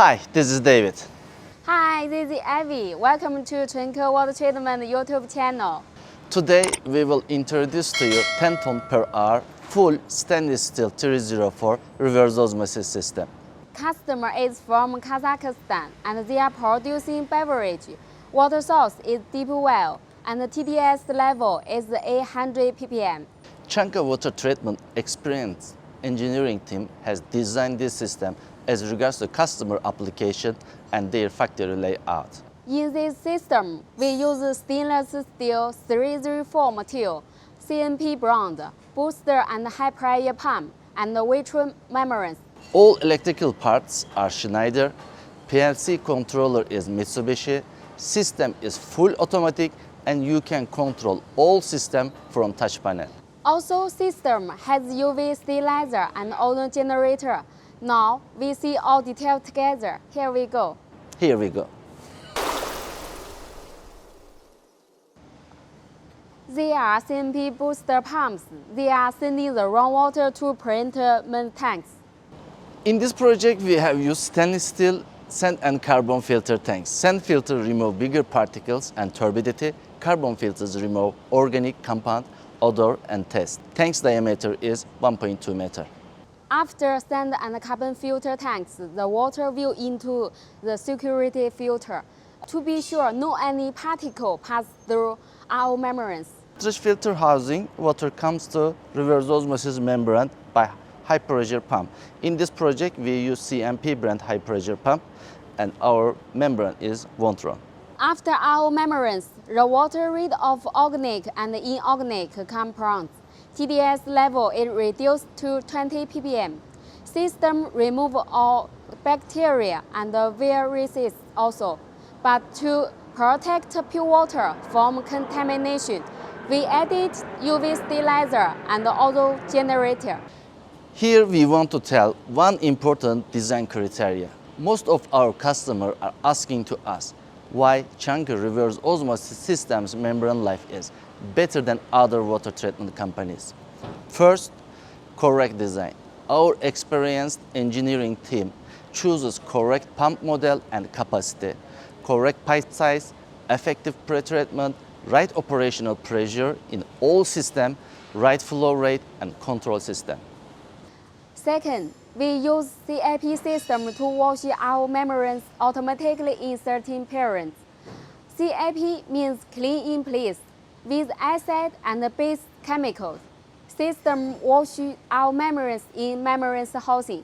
Hi, this is David. Hi, this is Abby. Welcome to Chunke Water Treatment YouTube channel. Today we will introduce to you 10 ton per hour full stainless steel 304 reverse osmosis system. Customer is from Kazakhstan and they are producing beverage. Water source is deepwell and the TDS level is 800 ppm. Chunke water treatment experienced engineering team has designed this system as regards to customer application and their factory layout. In this system, we use stainless steel 304 material, CNP brand, booster and high pressure pump, and vitrum membranes. All electrical parts are Schneider, PLC controller is Mitsubishi, system is full automatic and you can control all system from touch panel. Also, system has UV sterilizer and ozone generator. Now, we see all details together. Here we go. Here we go. They are CNP booster pumps. They are sending the rainwater to pretreatment tanks. In this project, we have used stainless steel sand and carbon filter tanks. Sand filter remove bigger particles and turbidity. Carbon filters remove organic compound, odor, and taste. Tank's diameter is 1.2 meter. After sand and carbon filter tanks, the water will into the security filter. To be sure, no any particle pass through our membranes. Cartridge filter housing, water comes to reverse osmosis membrane by high pressure pump. In this project, we use CMP brand high pressure pump and our membrane is Vontron. After our membranes, the water rid of organic and inorganic compounds. TDS level is reduced to 20 ppm. System remove all bacteria and viruses also. But to protect pure water from contamination, we added UV sterilizer and ozone generator. Here we want to tell one important design criteria. Most of our customers are asking to us why Chunke reverse osmosis system's membrane life is better than other water treatment companies. First, correct design. Our experienced engineering team chooses correct pump model and capacity, correct pipe size, effective pretreatment, right operational pressure in all systems, right flow rate and control system. Second, we use CAP system to wash our membranes automatically in certain periods. CAP means clean in place with acid and base chemicals. System wash our membranes in membranes housing.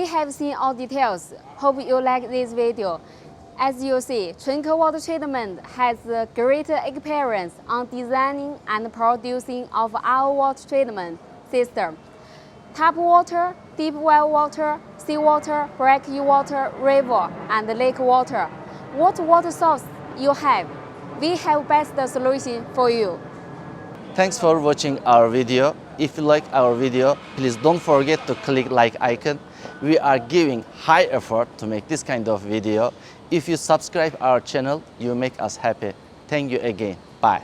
have seen all details. Hope you like this video. As you see, Chunke Water Treatment has a great experience on designing and producing of our water treatment system. Tap water, deep well water, seawater, water, river, and lake water. What water source you have, we have best solution for you. Thanks for watching our video. If you like our video, please don't forget to click like icon. We are giving high effort to make this kind of video. If you subscribe our channel, you make us happy. Thank you again. Bye.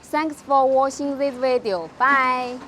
Thanks for watching this video. Bye.